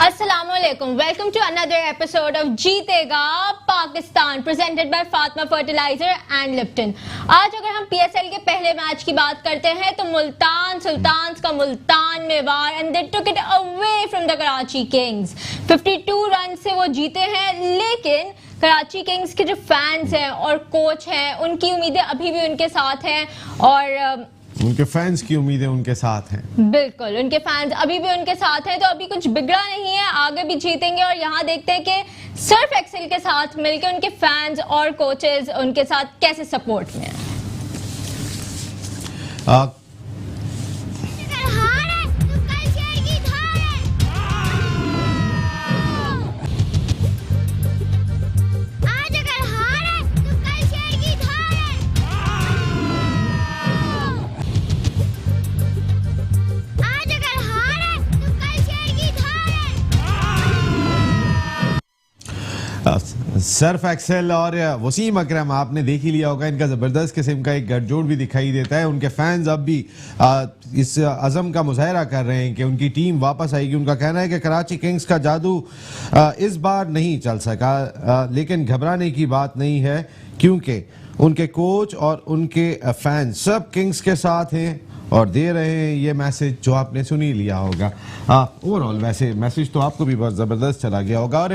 Assalamualaikum. Welcome to another episode of जीतेगा Pakistan presented by Fatma Fertilizer and Lipton. आज अगर हम PSL के पहले मैच की बात करते हैं तो मुल्तान सुल्तान्स का मुल्तान में वार and they took it away from the Karachi Kings. 52 run से वो जीते हैं, लेकिन कराची किंग्स के जो फैंस हैं और कोच हैं उनकी उम्मीदें अभी भी उनके साथ हैं और उनके फैंस की उम्मीदें उनके साथ हैं। बिल्कुल, उनके फैंस अभी भी उनके साथ हैं, तो अभी कुछ बिगड़ा नहीं है, आगे भी जीतेंगे। और यहाँ देखते हैं कि सर्फ एक्सेल के साथ मिलकर उनके फैंस और कोचेस उनके साथ कैसे सपोर्ट में हैं। सर्फ एक्सेल और वसीम अकरम आपने देख ही लिया होगा, इनका ज़बरदस्त किस्म का एक गठजोड़ भी दिखाई देता है। उनके फैंस अब भी इस अज़म का मुजाहरा कर रहे हैं कि उनकी टीम वापस आएगी। उनका कहना है कि कराची किंग्स का जादू इस बार नहीं चल सका, लेकिन घबराने की बात नहीं है क्योंकि उनके कोच और उनके फैंस सब किंग्स के साथ हैं और दे रहे हैं ये मैसेज जो आपने सुन ही लिया होगा। ओवरऑल वैसे मैसेज तो आपको भी बहुत ज़बरदस्त चला गया होगा। और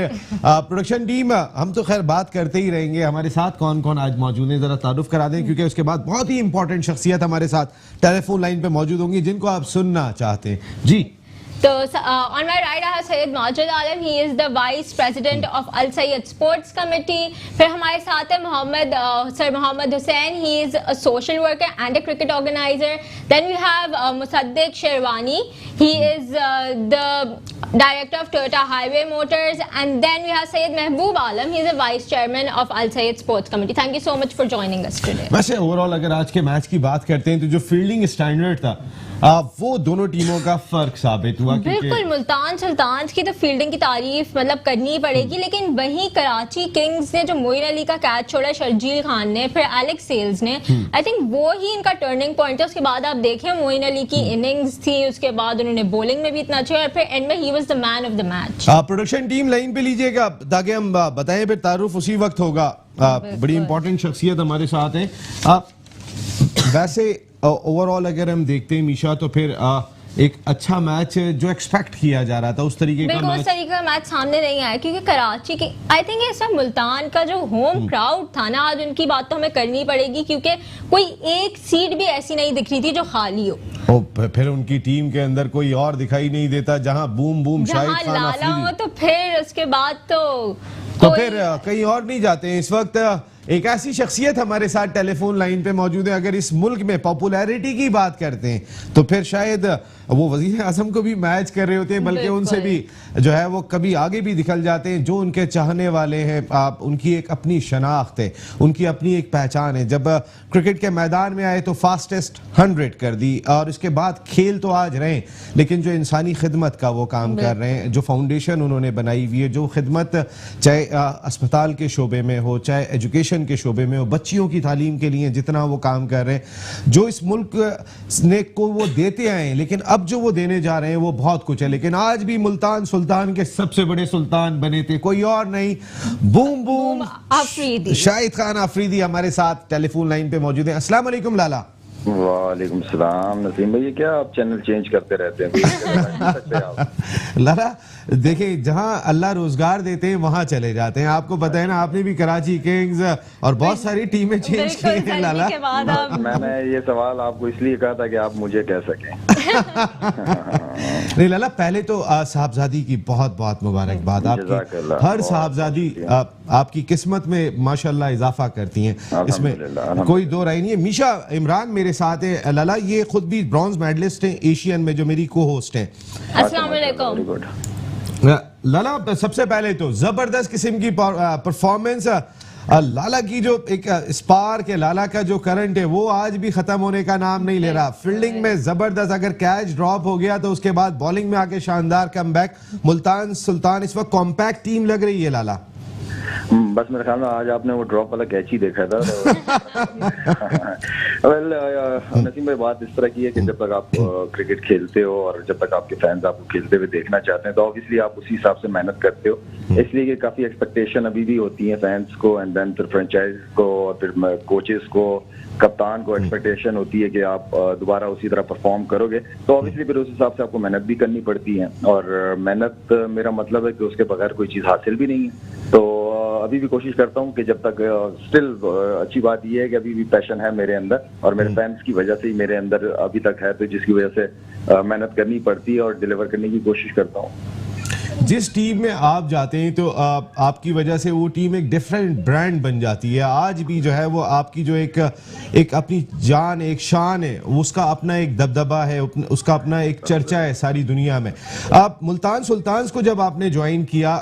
प्रोडक्शन टीम, हम तो खैर बात करते ही रहेंगे। हमारे साथ कौन कौन आज मौजूद है ज़रा तारुफ करा दें, क्योंकि उसके बाद बहुत ही इंपॉर्टेंट शख्सियत हमारे साथ टेलीफोन लाइन पे मौजूद होंगी जिनको आप सुनना चाहते हैं। जी, तो on my right I have Syed Majid Alam. He is the Vice President of Al Sayyid Sports Committee. फिर हमारे साथ है Sir Mohammed Hussain. He is a social worker and a cricket organizer. Then we have Musaddiq Sherwani. He is the Director of Toyota Highway Motors. And then we have Syed Mehboob Alam. He is the Vice Chairman of Al Sayyid Sports Committee. Thank you so much for joining us today. वैसे overall अगर आज के match की बात करते हैं तो जो फील्डिंग स्टैंडर्ड था वो दोनों टीमों का फर्क साबित हुआ। बिल्कुल, मुल्तान सुल्तान्स की तो फील्डिंग की तारीफ मतलब करनी ही पड़ेगी, लेकिन वहीं कराची किंग्स ने जो मोइन अली का कैच छोड़ा, शर्जील खान ने, फिर एलेक्स सेल्स ने, आई थिंक वो ही इनका टर्निंग पॉइंट है। उसके बाद आप देखें मोइन अली की इनिंग्स थी, उसके बाद उन्होंने बॉलिंग में भी इतना अच्छा और फिर एंड में he was the man of the match. Production team line पे लीजिएगा ताकि हम बताएं, फिर तारुफ उसी वक्त होगा। बड़ी इंपॉर्टेंट शख्सियत हमारे साथ है। वैसे ओवरऑल अगर हम देखते हैं मीशा, तो फिर एक अच्छा मैच जो एक्सपेक्ट किया जा रहा था उस तरीके का मैच सामने नहीं आया, क्योंकि कराची के आई थिंक इस मुल्तान का जो होम क्राउड था ना, आज उनकी बात तो हमें करनी पड़ेगी, क्योंकि कोई एक सीट भी ऐसी नहीं दिख रही थी जो खाली हो। फिर उनकी टीम के अंदर कोई और दिखाई नहीं देता, जहां बूम बूम शाहिद खान लाला हो, तो फिर उसके बाद तो फिर कहीं और नहीं जाते हैं। इस वक्त एक ऐसी शख्सियत हमारे साथ टेलीफोन लाइन पे मौजूद है। अगर इस मुल्क में पॉपुलैरिटी की बात करते हैं तो फिर शायद वो वजीर आजम को भी मैच कर रहे होते हैं, बल्कि उनसे भी जो है वो कभी आगे भी निकल जाते हैं। जो उनके चाहने वाले हैं, आप उनकी एक अपनी शनाख्त है, उनकी अपनी एक पहचान है। जब क्रिकेट के मैदान में आए तो फास्टेस्ट 100 कर दी, और इसके बाद खेल तो आज रहे, लेकिन जो इंसानी खिदमत का वो काम कर रहे हैं, जो फाउंडेशन उन्होंने बनाई हुई है, जो खिदमत चाहे अस्पताल के शोबे में हो, चाहे एजुकेशन के शोबे में हो, बच्चियों की तालीम के लिए जितना वो काम कर रहे हैं, जो इस मुल्क ने को वो देते आए, लेकिन अब जो वो देने जा रहे हैं वो बहुत कुछ है। लेकिन आज भी मुल्तान सुल्तान के सबसे बड़े सुल्तान बने थे कोई और नहीं, बूम बूम अफरीदी। शाहिद खान अफरीदी हमारे साथ टेलीफोन लाइन पे मौजूद है। अस्सलाम वालेकुम लाला। वालेकुम सलाम। नसीम भाई, क्या आप चैनल चेंज करते रहते हैं? लाला देखिए, जहां अल्लाह रोजगार देते हैं वहां चले जाते हैं। आपको पता है ना, आपने भी कराची किंग्स और बहुत सारी टीमें चेंज की हैं लाला। मैंने ये सवाल आपको इसलिए कहा था कि आप मुझे कह सकें। नहीं लाला, पहले तो साहबजादी की बहुत बहुत मुबारकबाद। आपकी हर साहबजादी आपकी किस्मत में माशाल्लाह इजाफा करती हैं, इसमें कोई दो राय नहीं है। मीशा इमरान मेरे साथ है लाला, ये खुद भी ब्रॉन्ज मेडलिस्ट हैं एशियन में, जो मेरी को होस्ट हैं। अस्सलाम वालेकुम लाला, सबसे पहले तो जबरदस्त किस्म की परफॉर्मेंस लाला की, जो एक स्पार्क है लाला का जो करंट है वो आज भी खत्म होने का नाम नहीं ले रहा। फील्डिंग में जबरदस्त, अगर कैच ड्रॉप हो गया तो उसके बाद बॉलिंग में आके शानदार कमबैक। मुल्तान सुल्तान इस वक्त कॉम्पैक्ट टीम लग रही है लाला। बस मेरे ख्याल में आज आपने वो ड्रॉप वाला कैच ही देखा था। वेल नसीम भाई, बात इस तरह की है कि जब तक आप क्रिकेट खेलते हो और जब तक आपके फैंस आपको खेलते हुए देखना चाहते हैं तो ऑब्वियसली आप उसी हिसाब से मेहनत करते हो, इसलिए कि काफी एक्सपेक्टेशन अभी भी होती है फैंस को एंड देन फिर फ्रेंचाइज को और फिर कोचेस को, कप्तान को एक्सपेक्टेशन होती है कि आप दोबारा उसी तरह परफॉर्म करोगे, तो ऑब्वियसली फिर उस हिसाब से आपको मेहनत भी करनी पड़ती है। और मेहनत मेरा मतलब है कि उसके बगैर कोई चीज़ हासिल भी नहीं है। तो अभी भी कोशिश करता हूँ कि जब तक स्टिल अच्छी बात यह है कि अभी भी पैशन है मेरे अंदर और मेरे फैंस की वजह से ही मेरे अंदर अभी तक है, तो जिसकी वजह से मेहनत करनी पड़ती है और डिलीवर करने की कोशिश करता हूँ। जिस टीम में आप जाते हैं तो आपकी वजह से वो टीम एक डिफरेंट ब्रांड बन जाती है। आज भी जो है वो आपकी जो एक अपनी जान, एक शान है, उसका अपना एक दबदबा है, उसका अपना एक चर्चा है सारी दुनिया में। आप मुल्तान सुल्तान्स को जब आपने ज्वाइन किया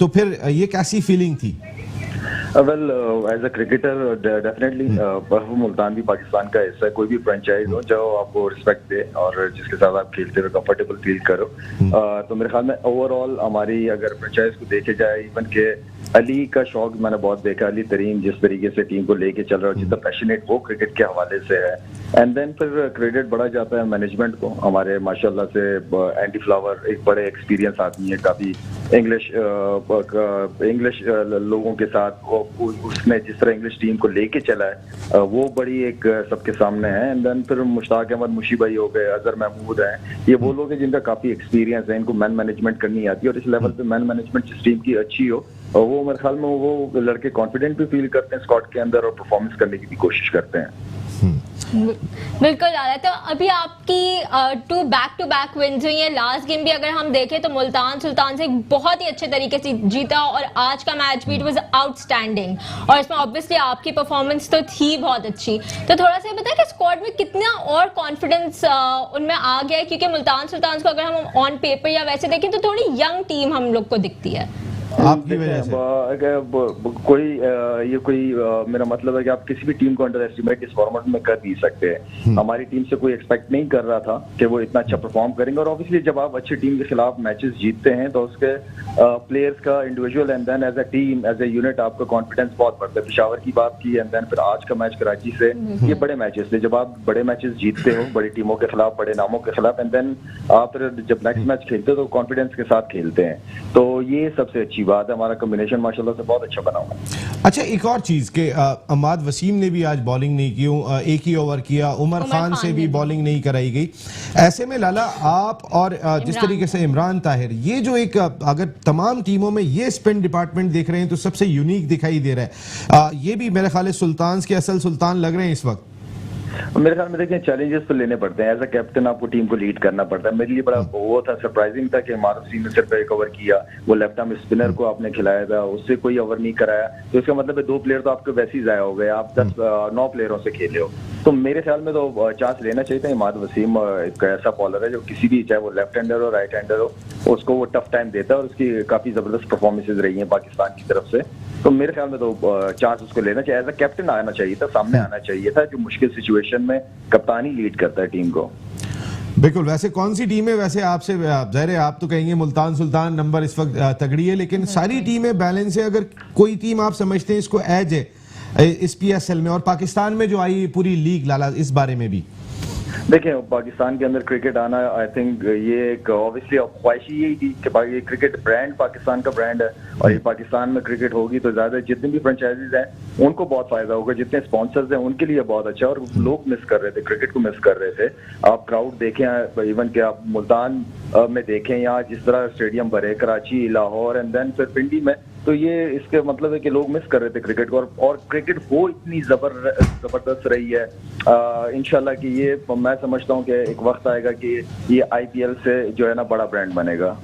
तो फिर ये कैसी फीलिंग थी? Well as a cricketer definitely Multan भी पाकिस्तान का हिस्सा है। कोई भी फ्रेंचाइज हो जो आपको रिस्पेक्ट दे और जिसके साथ आप खेलते हुए कंफर्टेबल फील करो, तो मेरे ख्याल में ओवरऑल हमारी अगर फ्रेंचाइज को देखे जाए, इवन के अली का शौक मैंने बहुत देखा, अली तरीन जिस तरीके से टीम को लेके चल रहा है, जितना पैशनेट वो क्रिकेट के हवाले से है, एंड देन फिर क्रेडिट बढ़ा जाता है मैनेजमेंट को। हमारे माशाल्लाह से एंडी फ्लावर एक बड़े एक्सपीरियंस आदमी है, काफी इंग्लिश लोगों के साथ उसने जिस तरह इंग्लिश टीम को लेके चला है वो बड़ी एक सबके सामने है। एंड देन फिर मुश्ताक अहमद मुशी भाई हो गए, अजहर महमूद हैं, ये वो लोग हैं जिनका काफी एक्सपीरियंस है, इनको मैन मैनेजमेंट करनी आती है और इस लेवल पे मैन मैनेजमेंट जिस टीम की अच्छी हो वो मेरे ख्याल में वो लड़के कॉन्फिडेंट भी फील करते हैं स्क्वाड के अंदर और परफॉर्मेंस करने की भी कोशिश करते हैं। बिल्कुल दादा, तो अभी आपकी टू बैक विन्स हुई है। लास्ट गेम भी अगर हम देखें तो मुल्तान सुल्तान से एक बहुत ही अच्छे तरीके से जीता और आज का मैच भी इट वाज आउटस्टैंडिंग और इसमें ऑब्वियसली आपकी परफॉर्मेंस तो थी बहुत अच्छी। तो थोड़ा सा बताएं कि स्क्वाड में कितना और कॉन्फिडेंस उनमें आ गया है, क्योंकि मुल्तान सुल्तान को अगर हम ऑन पेपर या वैसे देखें तो थोड़ी यंग टीम हम लोग को दिखती है आपकी वजह से। मेरा मतलब है कि आप किसी भी टीम को अंडर एस्टिमेट इस फॉर्मेट में कर नहीं सकते। हमारी टीम से कोई एक्सपेक्ट नहीं कर रहा था कि वो इतना अच्छा परफॉर्म करेंगे और ऑब्वियसली जब आप अच्छी टीम के खिलाफ मैचेस जीतते हैं तो उसके प्लेयर्स का individual and then as a team as a unit आपका कॉन्फिडेंस बहुत बढ़ता है। पिशावर की बात की एंड देन फिर आज का मैच कराची से, ये बड़े मैचेस थे। जब आप बड़े मैचेस जीतते हो बड़ी टीमों के खिलाफ, बड़े नामों के खिलाफ, एंड देन आप फिर जब नेक्स्ट मैच खेलते हो तो कॉन्फिडेंस के साथ खेलते हैं, तो ये सबसे अच्छी बात है। हमारा कॉम्बिनेशन माशाल्लाह से बहुत अच्छा बना हुआ है। अच्छा, एक और चीज के अमाद वसीम ने भी आज बॉलिंग नहीं की, एक ही ओवर किया, उमर खान से भी बॉलिंग नहीं कराई गई। ऐसे में लाला आप और जिस तरीके से इमरान ताहिर, ये जो एक अगर तमाम टीमों में ये स्पिन डिपार्टमेंट देख रहे हैं तो सबसे यूनिक दिखाई दे रहा है। ये भी मेरे ख्याल सुल्तान के असल सुल्तान लग रहे हैं इस वक्त। मेरे ख्याल में देखें चैलेंजेस तो लेने पड़ते हैं, एज अ कैप्टन आपको टीम को लीड करना पड़ता है। मेरे लिए बड़ा वो था, सरप्राइजिंग था कि मारूफ सिंह ने सिर्फ एक ओवर किया, वो लेफ्ट आर्म स्पिनर को आपने खिलाया था, उससे कोई ओवर नहीं कराया, तो इसका मतलब है 2 प्लेयर तो आपके वैसे ही जाया हो गए, आप 9 प्लेयरों से खेले हो। तो मेरे ख्याल में तो चांस लेना चाहिए था। इमाद वसीम एक ऐसा बॉलर है जो किसी भी, चाहे वो लेफ्ट हैंडर हो राइट हैंडर हो, उसको वो टफ टाइम देता है और उसकी काफी जबरदस्त परफॉर्मेंसेज रही हैं पाकिस्तान की तरफ से। तो मेरे ख्याल में तो चांस उसको लेना चाहिए, एज अ कैप्टन आना चाहिए था, सामने आना चाहिए था, जो मुश्किल सिचुएशन में कप्तान ही लीड करता है टीम को। बिल्कुल। वैसे कौन सी टीम है, वैसे आपसे ज़ाहिर है आप तो कहेंगे मुल्तान सुल्तान नंबर इस वक्त तगड़ी है, लेकिन सारी टीमें बैलेंस है। अगर कोई टीम आप समझते हैं इसको एज है इस PSL में और पाकिस्तान में जो आई पूरी लीग, लाला इस बारे में भी देखिए, पाकिस्तान के अंदर क्रिकेट आना, आई थिंक ये एक ऑब्वियसली ख्वाहिश यही थी कि ये क्रिकेट ब्रांड पाकिस्तान का ब्रांड है और ये पाकिस्तान में क्रिकेट होगी तो ज्यादा जितने भी फ्रेंचाइजीज हैं उनको बहुत फायदा होगा, जितने स्पॉन्सर्स हैं उनके लिए बहुत अच्छा। और लोग मिस कर रहे थे, क्रिकेट को मिस कर रहे थे। आप क्राउड देखें, इवन के आप मुल्तान में देखें, यहाँ जिस तरह स्टेडियम भरे, कराची, लाहौर एंड देन फिर पिंडी में, तो ये इसके मतलब है कि लोग मिस कर रहे थे क्रिकेट को और क्रिकेट वो इतनी जबरदस्त रही है। इंशाल्लाह कि ये मैं समझता हूँ कि एक वक्त आएगा कि ये IPL से जो है ना बड़ा ब्रांड बनेगा।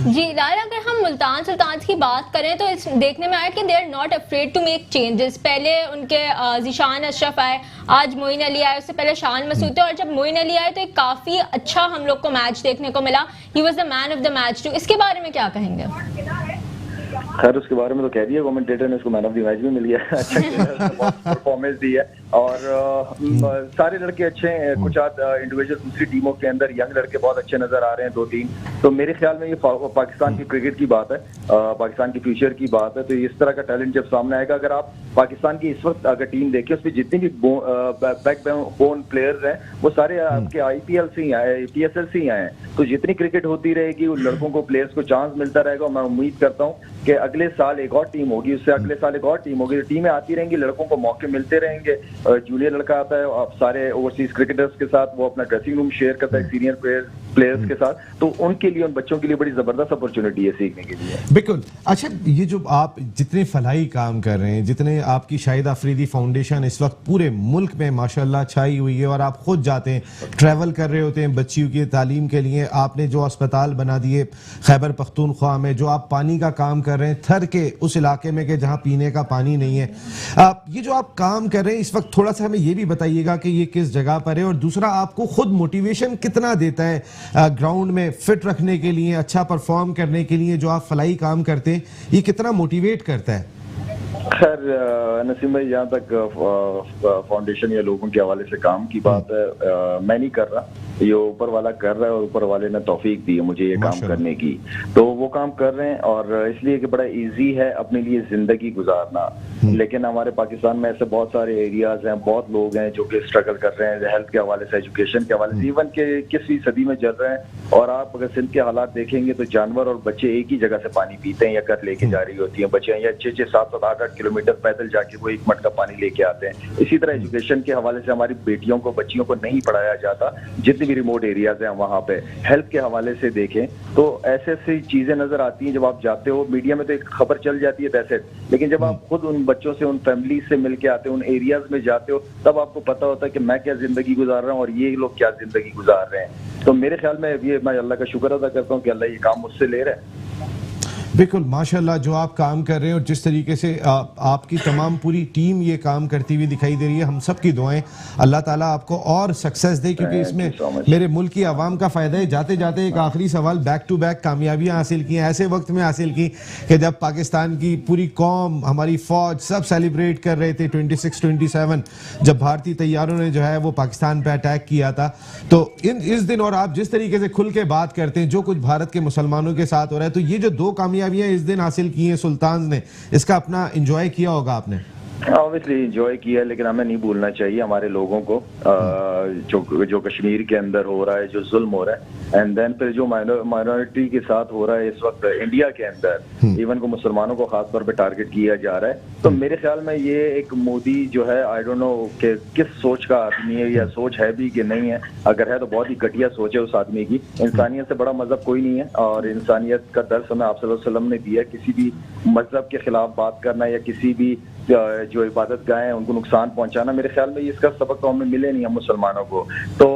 जी लाला, अगर हम मुल्तान सुल्तान की बात करें तो इस देखने में आया कि they are not afraid to make changes. पहले उनके ज़ीशान अशरफ आए, आज मोइन अली आए, उससे पहले शान मसूद थे, और जब मोइन अली आए तो एक काफ़ी अच्छा हम लोग को मैच देखने को मिला। He was the man of the match too. इसके बारे में क्या कहेंगे? खैर उसके बारे में तो कह दिया कमेंटेटर ने, उसको मैन ऑफ द मैच भी मिल गया, अच्छा परफॉर्मेंस दी है और सारे लड़के अच्छे हैं। कुछ इंडिविजुअल दूसरी टीमों के अंदर यंग लड़के बहुत अच्छे नजर आ रहे हैं, 2-3 तो मेरे ख्याल में ये पाकिस्तान की क्रिकेट की बात है, पाकिस्तान की फ्यूचर की बात है। तो इस तरह का टैलेंट जब सामने आएगा, अगर आप पाकिस्तान की इस वक्त अगर टीम देखें, उसमें जितने भी बैकबोन प्लेयर्स हैं वो सारे आपके IPL से ही आए, PSL से ही आए हैं। तो जितनी क्रिकेट होती रहेगी उन लड़कों को, प्लेयर्स को चांस मिलता रहेगा। और मैं उम्मीद करता हूँ कि अगले साल एक और टीम होगी, उससे अगले साल एक और टीम होगी, टीमें आती रहेंगी, लड़कों को मौके मिलते रहेंगे। जूनियर लड़का आता है, आप सारे ओवरसीज क्रिकेटर्स के साथ वो अपना ड्रेसिंग रूम शेयर करता है सीनियर प्लेयर्स के साथ, तो उनके लिए, उन बच्चों के लिए बड़ी जबरदस्त अपॉर्चुनिटी है सीखने के लिए। बिल्कुल। अच्छा, ये जो आप जितने फलाही काम कर रहे हैं, जितने आपकी शाहिद आफरीदी फाउंडेशन इस वक्त पूरे मुल्क में माशाल्लाह छाई हुई है, और आप खुद जाते हैं, ट्रैवल कर रहे होते हैं बच्चियों की तालीम के लिए, आपने जो अस्पताल बना दिए खैबर पख्तूनख्वा में, जो आप पानी का काम कर रहे हैं थर के उस इलाके में कि जहां पीने का पानी नहीं है, ये जो आप काम कर रहे हैं इस वक्त, थोड़ा सा हमें ये भी बताइएगा कि ये किस जगह पर है, और दूसरा आपको खुद मोटिवेशन कितना देता है ग्राउंड में फिट रखने के लिए, अच्छा परफॉर्म करने के लिए, जो आप फलाई काम करते हैं, ये कितना मोटिवेट करता है? खैर नसीम भाई, जहाँ तक फाउंडेशन या लोगों के हवाले से काम की बात है, मैं नहीं कर रहा, ये ऊपर वाला कर रहा है, और ऊपर वाले ने तौफीक दी है मुझे ये काम करने की, तो वो काम कर रहे हैं। और इसलिए कि बड़ा इजी है अपने लिए जिंदगी गुजारना। लेकिन हमारे पाकिस्तान में ऐसे बहुत सारे एरियाज हैं, बहुत लोग हैं जो कि स्ट्रगल कर रहे हैं हेल्थ के हवाले से, एजुकेशन के हवाले से, जीवन के 21वीं सदी में चल रहे हैं। और आप अगर सिंध के हालात देखेंगे तो जानवर और बच्चे एक ही जगह से पानी पीते हैं या कर लेके जा रही होती हैं बच्चे, या 6-6, 7-7, 8-8 किलोमीटर पैदल जाके वो एक मटका पानी लेके आते हैं। इसी तरह एजुकेशन के हवाले से हमारी बेटियों को, बच्चियों को नहीं पढ़ाया जाता, जितने भी रिमोट एरियाज हैं वहाँ पे। हेल्थ के हवाले से देखें तो ऐसे ऐसी चीजें नजर आती हैं, जब आप जाते हो मीडिया में तो एक खबर चल जाती है वैसे, लेकिन जब आप खुद उन बच्चों से, उन फैमिली से मिलके आते हो, उन एरियाज में जाते हो, तब आपको पता होता है कि मैं क्या जिंदगी गुजार रहा हूँ और ये लोग क्या जिंदगी गुजार रहे हैं। तो मेरे ख्याल में ये, मैं अल्लाह का शुक्र अदा करता हूँ कि अल्लाह ये काम मुझसे ले रहा है। बिल्कुल, माशाल्लाह जो आप काम कर रहे हैं और जिस तरीके से आपकी तमाम पूरी टीम ये काम करती हुई दिखाई दे रही है, हम सब की दुआएं अल्लाह ताला आपको और सक्सेस दे, क्योंकि इसमें मेरे मुल्क की आवाम का फ़ायदा है। जाते जाते एक आखिरी सवाल, बैक टू बैक कामयाबियां हासिल की, ऐसे वक्त में हासिल की कि जब पाकिस्तान की पूरी कौम, हमारी फ़ौज सब सेलिब्रेट कर रहे थे 26-27, जब भारतीय तैयारों ने जो है वो पाकिस्तान पर अटैक किया था। तो इस दिन, और आप जिस तरीके से खुल के बात करते हैं जो कुछ भारत के मुसलमानों के साथ हो रहा है, तो ये जो 2 कामयाबियां इस दिन हासिल की हैं सुल्तान ने, इसका अपना एंजॉय किया होगा आपने? ऑब्वियसली एंजॉय किया, लेकिन हमें नहीं भूलना चाहिए हमारे लोगों को, जो कश्मीर के अंदर हो रहा है, जो जुल्म हो रहा है, एंड देन फिर जो माइनॉरिटी के साथ हो रहा है इस वक्त इंडिया के अंदर, इवन को मुसलमानों को खास तौर पे टारगेट किया जा रहा है। तो मेरे ख्याल में ये एक मोदी जो है, आई डोंट नो कि किस सोच का आदमी है, या सोच है भी कि नहीं है, अगर है तो बहुत ही घटिया सोच है उस आदमी की। इंसानियत से बड़ा मजहब कोई नहीं है, और इंसानियत का दर्स हमें आप सल्लल्लाहु अलैहि वसल्लम ने दिया। किसी भी मजहब के खिलाफ बात करना या किसी भी जो इबादत गाह हैं उनको नुकसान पहुंचाना, मेरे ख्याल में इसका सबक तो हमें मिले नहीं, हम मुसलमानों को। तो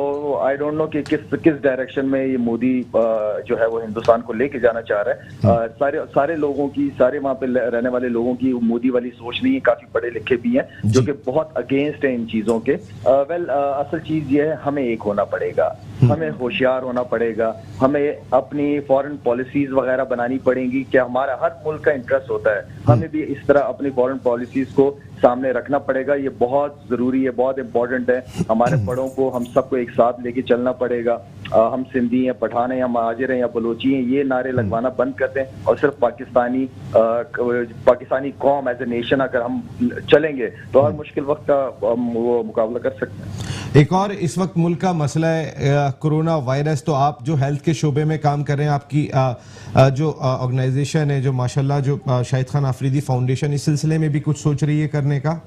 आई डोंट नो कि किस डायरेक्शन में ये मोदी जो है वो हिंदुस्तान को लेके जाना चाह रहा है। सारे लोगों की, सारे वहाँ पे रहने वाले लोगों की मोदी वाली सोच नहीं है, काफी पढ़े लिखे भी हैं जो कि बहुत अगेंस्ट है इन चीजों के। असल चीज ये है, हमें एक होना पड़ेगा, हमें होशियार होना पड़ेगा, हमें अपनी फॉरेन पॉलिसीज वगैरह बनानी पड़ेंगी कि हमारा हर मुल्क का इंटरेस्ट होता है, हमें भी इस तरह अपनी फॉरेन पॉलिसीज को सामने रखना पड़ेगा। ये बहुत जरूरी है, बहुत इंपॉर्टेंट है। हमारे बड़ों को, हम सबको एक साथ लेके चलना पड़ेगा। हम सिंधी हैं, पठान हैं, या महाजिर हैं, या बलोची हैं, ये नारे लगवाना बंद कर दें, और सिर्फ पाकिस्तानी कौम एज ए नेशन अगर हम चलेंगे तो हर मुश्किल वक्त का वो मुकाबला कर सकते हैं। एक और इस वक्त मुल्क का मसला है कोरोना वायरस। तो आप जो हेल्थ के शोबे में काम कर रहे हैं, आपकी जो ऑर्गेनाइजेशन है, जो माशाल्लाह जो शाहिद खान आफरीदी फाउंडेशन, इस सिलसिले में भी कुछ सोच रही है करने का?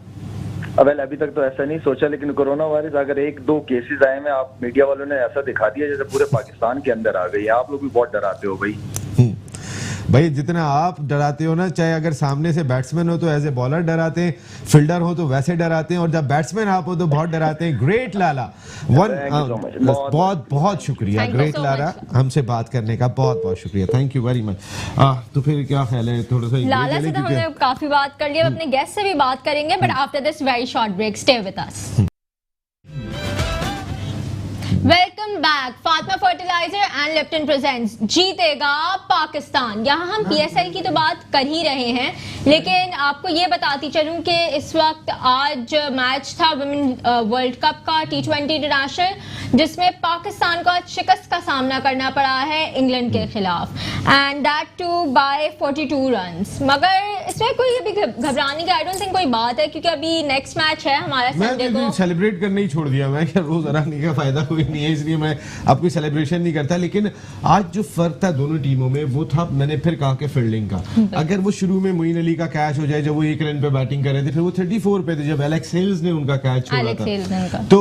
अभी तक तो ऐसा नहीं सोचा, लेकिन कोरोना वायरस अगर 1-2 केसेस आए में, आप मीडिया वालों ने ऐसा दिखा दिया जैसे पूरे पाकिस्तान के अंदर आ गई है। आप लोग भी बहुत डराते हो भाई, जितना आप डराते हो ना, चाहे अगर सामने से बैट्समैन हो तो एज ए बॉलर डराते हैं, फील्डर हो तो वैसे डराते हैं, और जब बैट्समैन आप हो तो बहुत डराते हैं। ग्रेट लाला, बहुत बहुत शुक्रिया ग्रेट लाला, हमसे बात करने का बहुत बहुत शुक्रिया, थैंक यू वेरी मच। तो फिर क्या ख्याल है, थोड़ा सा लाला से तो हमने काफी बात कर ली, अब अपने गेस्ट से भी बात करेंगे, but after this very short break, stay with us. Welcome back. Fatima fertilizer and Lipton presents जीतेगा पाकिस्तान। यहाँ हम PSL की तो बात कर ही रहे हैं, लेकिन आपको ये बताती चलूं कि इस वक्त आज मैच था वुमेन वर्ल्ड कप का T20 इंटरनेशनल, जिसमें पाकिस्तान को आज शिकस्त का सामना करना पड़ा है इंग्लैंड के खिलाफ, and that too by 42 runs. मगर इसमें कोई अभी घबराने की आई डोंट थिंक कोई बात है, क्योंकि अभी नेक्स्ट मैच है हमारा संडे को। सेलिब्रेट करना ही छोड़ दिया मैं, रोज हराने का फायदा कोई नहीं है, इसलिए मैं अब कोई सेलिब्रेशन नहीं करता। लेकिन आज जो फर्क था दोनों टीमों में वो था, मैंने फिर कहा कि फील्डिंग का। अगर वो शुरू में मोइन अली का कैच हो जाए जब वो 1 रन पे बैटिंग कर रहे थे, फिर वो 34 पे थे जब एलेक्स हेल्स ने उनका कैच छोड़ा था, तो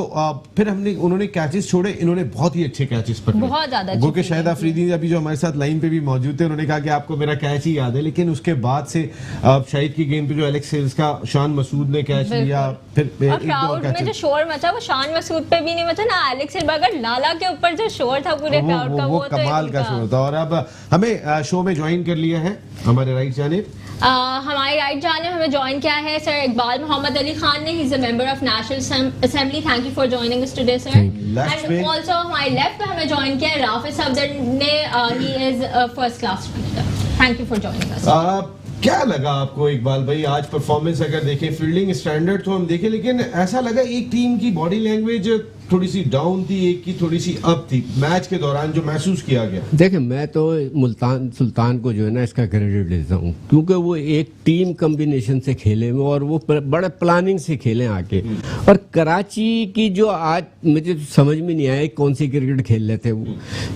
फिर उन्होंने कैचेस छोड़े, इन्होंने बहुत ही अच्छे कैचेस पकड़े, बहुत ज्यादा। वो कि शायद अफरीदी अभी जो हमारे साथ लाइन पे भी मौजूद थे, उन्होंने कहा कि आपको मेरा कैच ही याद है। लेकिन उसके बाद से शाहिद की गेंद पे जो एलेक्स हेल्स का शान मसूद ने कैच लिया, फिर क्राउड में जो शोर मचा वो शान मसूद पे भी नहीं मचा ना, एलेक्स हेल्स, मगर लाला के ऊपर जो शोर था पूरे क्राउड का, वो कमाल का शोर था। और अब हमें शो में ज्वाइन कर लिया है हमारे राइट जानिब, हमारे राइट जाने हमें ज्वाइन किया है सर इकबाल मोहम्मद अली खान ने। He is a member of national assembly. Thank you for joining us today sir. And also हमारे लेफ्ट पे हमें ज्वाइन किया है राफिज सफदर ने। He is first class cricketer. Thank you for joining us. क्या लगा आपको इकबाल भाई आज परफॉर्मेंस? अगर देखें फील्डिंग स्टैंडर्ड तो हम देखें, लेकिन ऐसा लगा एक टीम की बॉडी लैंग्वेज थोड़ी सी डाउन थी, एक की थोड़ी सी अप थी मैच के दौरान, जो महसूस किया गया। देखिए मैं तो मुल्तान सुल्तान को जो है ना इसका क्रेडिट देता हूँ, क्योंकि वो एक टीम कम्बिनेशन से खेले में और वो बड़े प्लानिंग से खेले आके। और कराची की जो आज मुझे समझ में नहीं आया कौन सी क्रिकेट खेल रहे थे वो,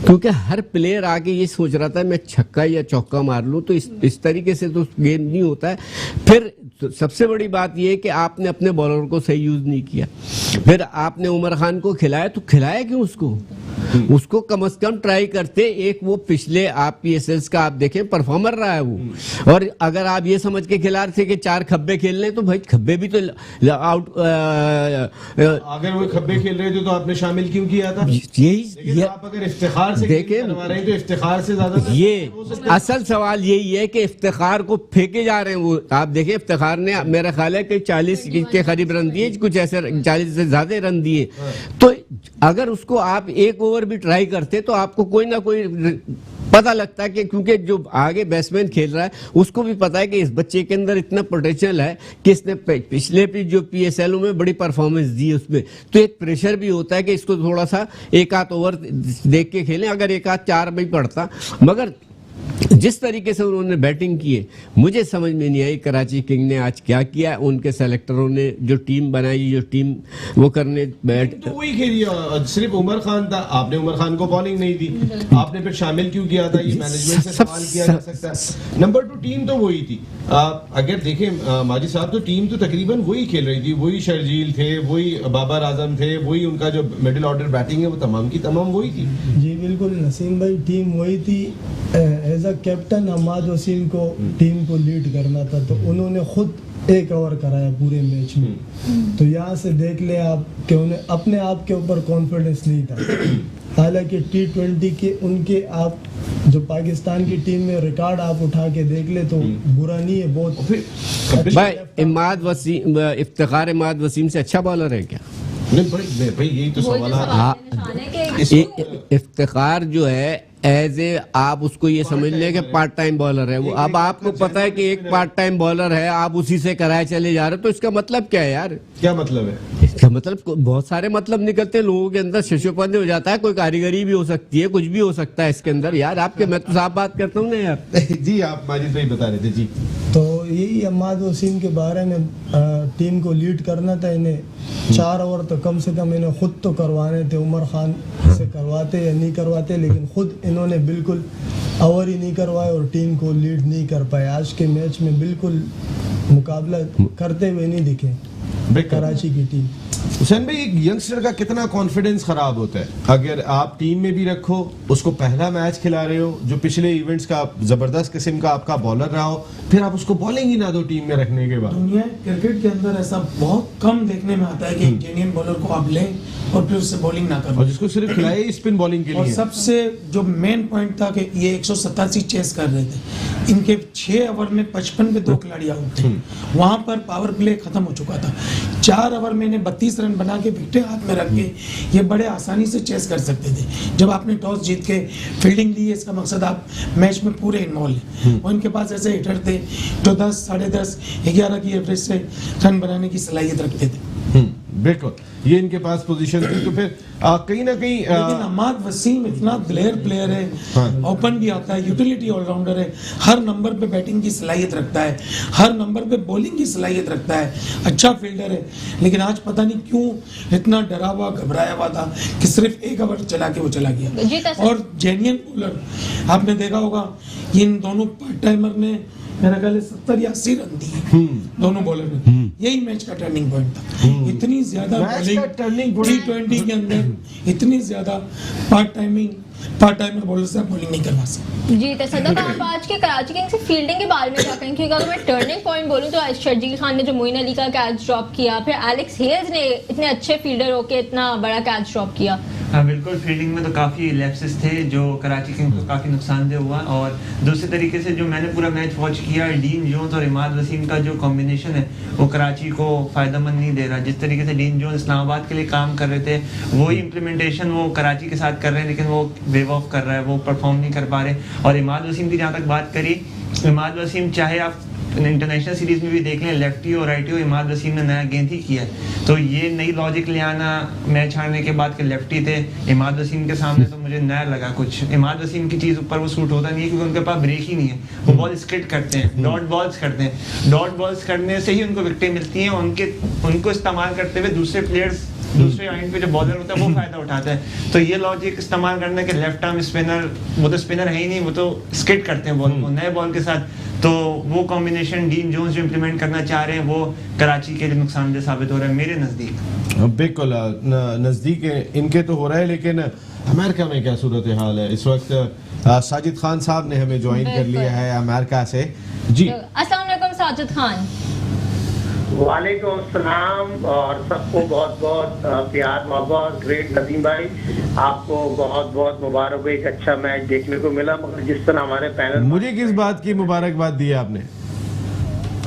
क्योंकि हर प्लेयर आके ये सोच रहा था मैं छक्का या चौका मार लूँ, तो इस तरीके से तो गेम नहीं होता है। फिर सबसे बड़ी बात यह है कि आपने अपने बॉलर को सही यूज नहीं किया। फिर आपने उमर खान को खिलाया, तो खिलाया क्यों उसको कम से कम ट्राई करते। एक वो पिछले आप PSLs का आप देखें परफॉर्मर रहा है वो, और अगर आप ये समझ के खिला रहे थे कि 4 खब्बे खेलने, तो भाई खब्बे भी तो आउट। अगर वो खब्बे खेल रहे थे तो आपने शामिल क्यों किया था? यही आप अगर इफ्तिखार से देखें तो इफ्तिखार से ज्यादा ये असल सवाल यही है कि इफ्तिखार को फेंके जा रहे हैं। वो आप देखें इफ्तिखार ने मेरा ख्याल है कि 40 के करीब रन दिए, कुछ ऐसे 40 से ज्यादा रन दिए। तो अगर उसको आप एक ओवर भी ट्राई करते तो आपको कोई ना कोई पता लगता है कि, क्योंकि जो आगे बैट्समैन खेल रहा है उसको भी पता है कि इस बच्चे के अंदर इतना पोटेंशियल है कि इसने पिछले भी जो PSL में बड़ी परफॉर्मेंस दी उसमें, तो एक प्रेशर भी होता है कि इसको थोड़ा सा एक आध ओवर देख के खेलें। अगर एक आध 4 भी पड़ता, मगर जिस तरीके से उन्होंने बैटिंग की है मुझे समझ में नहीं आई कराची किंग ने आज क्या किया। उनके सेलेक्टरों ने जो टीम बनाई, जो टीम वो करने बैठ तो वही खेली, सिर्फ उमर खान था, आपने उमर खान को बॉलिंग नहीं दी, आपने फिर शामिल क्यों किया था? ये मैनेजमेंट से सवाल किया जा सकता है। नंबर 2 टीम तो वही थी। अगर देखें माजी साहब तो टीम तो तकरीबन वही खेल रही थी, वही शर्जील थे, वही बाबर आजम थे, वही उनका जो मिडिल ऑर्डर बैटिंग है वो तमाम की तमाम वही थी। जी बिल्कुल नसीम भाई, टीम वही थी। As a captain Hammad Waseem को टीम को लीड करना था, तो उन्होंने खुद 1 ओवर कराया पूरे मैच में। तो यहाँ से देख ले आप कि उन्हें अपने आप के ऊपर कॉन्फिडेंस नहीं था। हालांकि T20 के उनके आप जो पाकिस्तान की टीम में रिकॉर्ड आप उठा के देख ले तो बुरा नहीं है बहुत। भाई इफ्तिखार इमाद वसीम से अच्छा बॉलर है क्या? नहीं भाई यही तो सवाल है। इफ्तिखार जो है एज ए आप उसको ये समझ लें कि पार्ट टाइम बॉलर है वो। अब आपको पता है कि एक पार्ट टाइम बॉलर है, आप उसी से कराए चले जा रहे हो, तो इसका मतलब क्या है यार? क्या मतलब है इसका? मतलब बहुत सारे मतलब निकलते हैं लोगों के अंदर, शिशुपन हो जाता है, कोई कारीगरी भी हो सकती है, कुछ भी हो सकता है इसके अंदर यार। आपके मैं तो साफ बात करता हूँ ना यार। जी आप माजिद भाई बता रहे थे जी। तो यही अम्माद वसीम के बारे में टीम को लीड करना था इन्हें। 4 ओवर तो कम से कम इन्हें खुद तो करवाने थे, उमर खान से करवाते या नहीं करवाते, लेकिन खुद इन्होंने बिल्कुल ओवर ही नहीं करवाए और टीम को लीड नहीं कर पाए। आज के मैच में बिल्कुल मुकाबला करते हुए नहीं दिखे कराची की टीम। हुसैन भाई एक यंगस्टर का कितना कॉन्फिडेंस खराब होता है अगर आप टीम में भी रखो, उसको पहला मैच खिला रहे हो, जो पिछले इवेंट्स का जबरदस्त किस्म का आपका बॉलर रहा हो, फिर आप उसको बॉलिंग ही ना दो टीम में रखने के बाद। दुनिया क्रिकेट के अंदर ऐसा बहुत कम देखने में आता है कि एक जेन्युइन बॉलर को आप लें और फिर उससे बॉलिंग ना करें, और जिसको सिर्फ खिलाए स्पिन बॉलिंग के लिए। और सबसे जो मेन पॉइंट था कि ये 187 चेस कर रहे थे, इनके 6 ओवर में 55 पे 2 खिलाड़ी आउट थे। वहां पर पावर प्ले खत्म हो चुका था। 4 ओवर में 32 रन बना के विकेटें हाथ में रख के ये बड़े आसानी से चेस कर सकते थे। जब आपने टॉस जीत के फील्डिंग ली है, इसका मकसद आप मैच में पूरे इन्वॉल्व हैं। और इनके पास ऐसे हिटर थे जो 10, 10.5, 11 की एवरेज से रन बनाने की सलाहियत रखते थे। बिल्कुल, ये इनके पास पोजीशन थी। तो फिर कहीं ना कहीं लेकिन अहमद वसीम इतना दिलेर प्लेयर है, हाँ। ओपन भी आता है, यूटिलिटी ऑलराउंडर है, हर नंबर पे बैटिंग की सलाहियत रखता है, हर नंबर पे बॉलिंग की सलाहियत रखता है, अच्छा फील्डर है। लेकिन आज पता नहीं क्यों इतना डरा हुआ घबराया हुआ था कि सिर्फ एक ओवर चला के वो चला जीता गया। सर। और जेन्युइन बॉलर आपने देखा होगा, इन दोनों पार्ट टाइमर ने मेरा ख्याल है 70 या 80 रन दिए दोनों बॉलर ने। यही मैच का टर्निंग पॉइंट था। इतनी ज्यादा मैच का बॉलिंग turning point- T20 के अंदर इतनी ज्यादा पार्ट टाइमर बॉलर से बॉलिंग नहीं करवा सकते। जी तसद्दुक, आप आज के कराची किंग्स की फील्डिंग के बारे में क्या कहेंगे? क्योंकि अगर मैं टर्निंग पॉइंट बोलूं तो शर्जील खान ने जो मोइन अली का कैच ड्रॉप किया, फिर एलेक्स हेल्स ने इतने अच्छे फील्डर होके इतना बड़ा कैच ड्रॉप किया। हाँ बिल्कुल, फील्डिंग में तो काफ़ी लैप्सेस थे जो कराची किंग्स को काफ़ी नुकसानदेह हुआ। और दूसरे तरीके से जो मैंने पूरा मैच वॉच किया, डीन जोन्स और इमाद वसीम का जो कॉम्बिनेशन है वो कराची को फ़ायदेमंद नहीं दे रहा। जिस तरीके से डीन जोन्स इस्लामाबाद के लिए काम कर रहे थे वही इम्प्लीमेंटेशन वो कराची के साथ कर रहे हैं, लेकिन वो वेव ऑफ कर रहा है, वो परफॉर्म नहीं कर पा रहे। और इमाद वसीम की जहाँ तक बात करी, इमाद वसीम चाहे आप इंटरनेशनल सीरीज में भी देख लें, लेफ्टी और राइटी हो, इमाद वसीम ने नया गेंद ही किया है। तो ये नई लॉजिक ले आना मैच हारने के बाद के लेफ्टी थे इमाद वसीम के सामने, तो मुझे नया लगा कुछ। इमाद वसीम की चीज़ ऊपर वो सूट होता नहीं है क्योंकि उनके पास ब्रेक ही नहीं है। वो बॉल स्किट करते हैं, डॉट बॉल्स करते हैं, डॉट बॉल्स करने से ही उनको विकेटें मिलती हैं। उनको इस्तेमाल करते हुए दूसरे प्लेयर्स, दूसरे एंड पे जो बॉलर होता है वो फायदा उठाता है। तो ये लॉजिक इस्तेमाल करने के लेफ्ट आर्म स्पिनर, वो तो स्पिनर है ही नहीं, वो तो स्किट करते हैं बॉल को नए बॉल के साथ। तो वो कॉम्बिनेशन डीन जोन्स जो इम्प्लीमेंट करना चाह रहे हैं वो कराची के लिए नुकसानदेह साबित हो रहा है मेरे नज़दीक। बिल्कुल नज़दीक इनके तो हो रहा है, लेकिन अमेरिका में क्या सूरत हाल है इस वक्त? साजिद खान साहब ने हमें ज्वाइन कर लिया है अमेरिका से। जी अस्सलाम वालेकुम साजिद खान। वालेकुम सलाम और सबको बहुत बहुत प्यार मोहब्बत। ग्रेट नदीम भाई, आपको बहुत बहुत मुबारक हो, एक अच्छा मैच देखने को मिला। मगर जिस तरह हमारे पैनल, मुझे किस बात की मुबारकबाद दी आपने?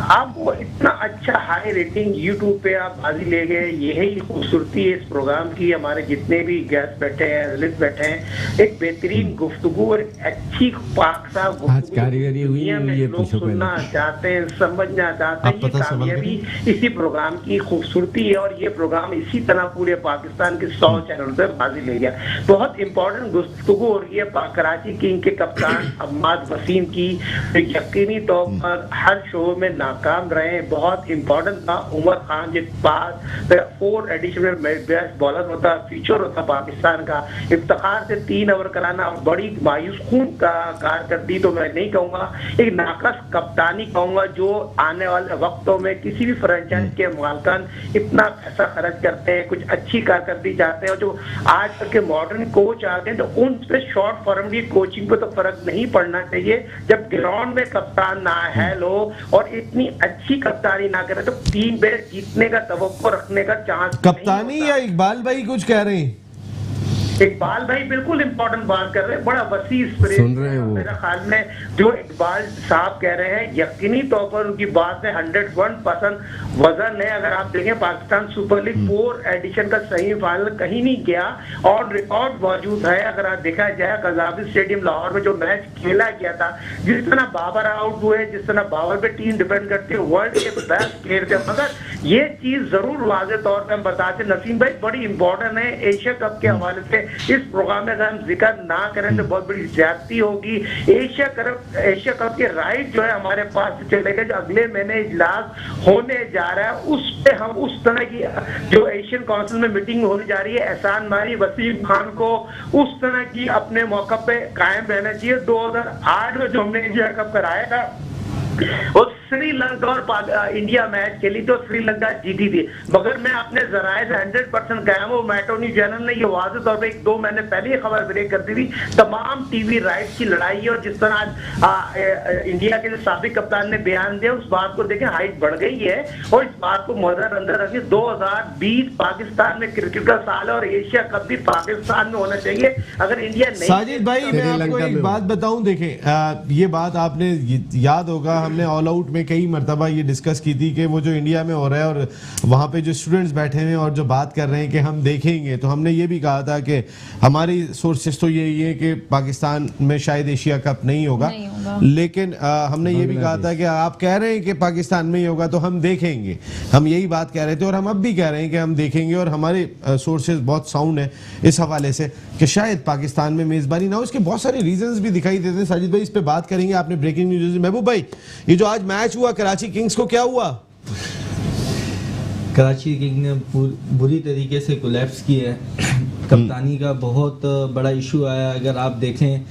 आपको इतना अच्छा हाई रेटिंग यूट्यूब पे आप बाजी ले गए, यही खूबसूरती है इस प्रोग्राम की। हमारे जितने भी गेस्ट बैठे हैं, एनालिस्ट बैठे हैं, एक बेहतरीन गुफ्तगू और अच्छी पाक साफ गुफ्तगू कारीगरी हुई, दुनिया में ये लोग पूछो सुनना चाहते हैं, समझना चाहते हैं। आप ये पता समझ कामयाबी इसी प्रोग्राम की खूबसूरती है और ये प्रोग्राम इसी तरह पूरे पाकिस्तान के 100 चैनल पे बाजी ले गया। बहुत इंपॉर्टेंट गुफ्तगू हो रही है कराची किंग के कप्तान अहमद वसीम की, यकीनी तौर पर हर शो में नाकाम रहे। बहुत इंपॉर्टेंट था। उमर खान जिस पास 4 एडिशनल बेस्ट बॉलर होता, फ्यूचर होता पाकिस्तान का, इफ्तिखार से 3 ओवर कराना बड़ी मायूस खून का कारकर्दगी तो मैं नहीं कहूंगा, एक नाकस कप्तानी कहूंगा। जो आने वाले वक्तों में किसी भी फ्रेंचाइज के मालकान इतना पैसा खर्च करते हैं, कुछ अच्छी कारकर्दगी चाहते हैं, और जो आजकल के मॉडर्न कोच आते हैं तो उन पे शॉर्ट फॉर्म की कोचिंग पे तो फर्क नहीं पड़ना चाहिए। जब ग्राउंड में कप्तान ना है लो और इतनी अच्छी कप्तानी ना करे तो टीम पे जीतने का तवक्को रखने का चांस कप्तानी या इकबाल भाई कुछ कह रहे हैं? इकबाल भाई बिल्कुल इंपॉर्टेंट बात कर रहे हैं, बड़ा वसी स्प्रे सुन रहे हैं वो। मेरे ख्याल में जो इकबाल साहब कह रहे हैं यकीनी तौर पर उनकी बात में 101% वजन है। अगर आप देखें पाकिस्तान सुपर लीग 4 एडिशन का सेमीफाइनल कहीं नहीं गया और रिकॉर्ड मौजूद है। अगर आप देखा जाए कजाफी स्टेडियम लाहौर में जो मैच खेला गया था, जिस तरह बाबर आउट हुए, जिस तरह बाबर पे टीम डिपेंड करती है, वर्ल्ड के बेस्ट प्लेयर थे। मगर ये चीज जरूर वाज़ेह तौर पर हम बताते नसीम भाई बड़ी इंपॉर्टेंट है। एशिया कप के हवाले से इस प्रोग्राम में अगर हम जिक्र ना करें तो बहुत बड़ी ज्यादती होगी। एशिया कप के राइट जो है हमारे पास से चले गए, जो अगले महीने इजलास होने जा रहा है, उस पे हम उस तरह की जो एशियन काउंसिल में मीटिंग होने जा रही है, एहसान मारी वसीम खान को उस तरह की अपने मौका पे कायम रहना चाहिए। 2008 में जो हमने एशिया कप कराया था और श्रीलंका और इंडिया मैच खेली तो श्रीलंका जीती थी, मगर मैं अपने जराए से 100% कायम हूँ। मैटोनी चैनल ने ये वाज़ेह तौर पर 1-2 महीने पहले ही खबर ब्रेक कर दी थी। तमाम टीवी राइट्स की लड़ाई है और जिस तरह आज इंडिया के साबिक कप्तान ने बयान दिया उस बात को देखें, हाइट बढ़ गई है। और इस बात को मदर अंदर रखिए, 2020 पाकिस्तान में क्रिकेट का साल है और एशिया कप भी पाकिस्तान में होना चाहिए। अगर इंडिया नहीं, साजिद भाई मैं आपको एक बात बताऊं, देखें ये बात आपने याद होगा, हमने ऑल आउट में हमने कई मरतबा ये डिस्कस की थी कि वो जो इंडिया में हो रहा है और वहाँ पे जो स्टूडेंट्स बैठे हैं और जो बात कर रहे हैं कि हम देखेंगे, तो हमने ये भी कहा था कि हमारी सोर्सेस तो यही है कि पाकिस्तान में शायद एशिया कप नहीं होगा, लेकिन हमने ये भी कहा था कि आप कह रहे हैं कि पाकिस्तान में ही होगा तो हम देखेंगे। हम यही बात कह रहे थे और हम अब भी कह रहे हैं कि हम देखेंगे, और हमारे सोर्सेज बहुत साउंड है इस हवाले से कि शायद पाकिस्तान में मेज़बानी ना हो। इसके बहुत सारे रीजंस भी दिखाई देते हैं। साजिद भाई इस पे बात करेंगे। आपने ब्रेकिंग न्यूज, महबूब भाई ये जो आज मैच हुआ कराची किंग्स को, क्या हुआ? कराची किंग ने बुरी तरीके से कोलैप्स किया है। कप्तानी का बहुत बड़ा इशू आया। अगर आप देखें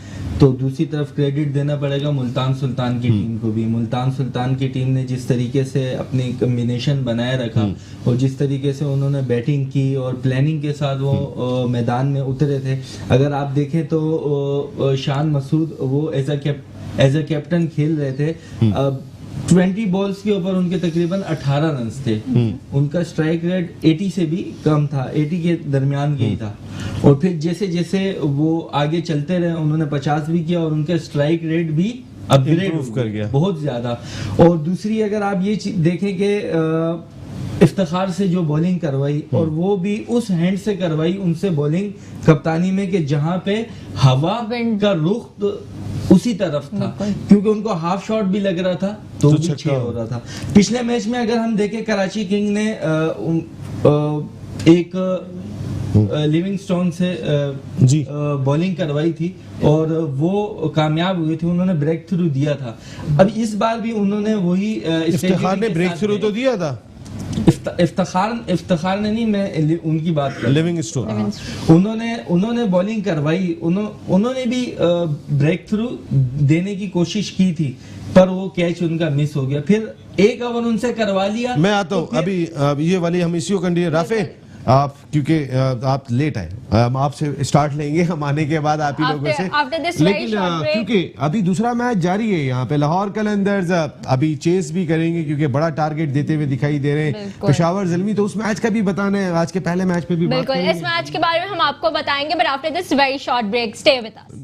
तो दूसरी तरफ क्रेडिट देना पड़ेगा मुल्तान सुल्तान की टीम को भी। मुल्तान सुल्तान की टीम ने जिस तरीके से अपनी कम्बिनेशन बनाए रखा और जिस तरीके से उन्होंने बैटिंग की और प्लानिंग के साथ वो मैदान में उतरे थे। अगर आप देखें तो शान मसूद वो एज अ कैप्टन खेल रहे थे। 20 बॉल्स के ऊपर उनके तकरीबन 18 रन थे। उनका स्ट्राइक रेट 80 से भी कम था, 80 के दरमियान के ही था। और फिर जैसे जैसे वो आगे चलते रहे उन्होंने 50 भी किया और उनका स्ट्राइक रेट भी अपग्रेड कर गया बहुत ज्यादा। और दूसरी अगर आप ये देखें कि इफ्तिखार से जो बॉलिंग करवाई और वो भी उस हैंड से करवाई उनसे बॉलिंग कप्तानी में कि जहां पे हवा का रुख उसी तरफ था, क्योंकि उनको हाफ शॉट भी लग रहा था तो भी 6 हो रहा था। पिछले मैच में अगर हम देखें कराची किंग ने एक लिविंगस्टोन से बॉलिंग करवाई थी और वो कामयाब हुए थे। उन्होंने ब्रेक थ्रू दिया था। अब इस बार भी उन्होंने वही इफ्तिखार ने ब्रेक थ्रू तो दिया था। इफ्तिखार ने नहीं, मैं उनकी बात कर लिविंगस्टोन उन्होंने बॉलिंग करवाई। उन्होंने भी ब्रेक थ्रू देने की कोशिश की थी पर वो कैच उनका मिस हो गया। फिर एक ओवर उनसे करवा लिया। मैं आता हूँ अभी ये वाली हम इसी को कंटिन्यू। राफे आप क्योंकि आप लेट आए, हम आपसे स्टार्ट लेंगे हम आने के बाद आप ही लोगों से। लेकिन क्योंकि अभी दूसरा मैच जारी है यहाँ पे, लाहौर कलंदर्स अभी चेस भी करेंगे क्योंकि बड़ा टारगेट देते हुए दिखाई दे रहे हैं पेशावर ज़ल्मी। तो उस मैच का भी बताना है, आज के पहले मैच पे भी बिल्कुल इस मैच के बारे में हम आपको बताएंगे, but after this very short break stay with us.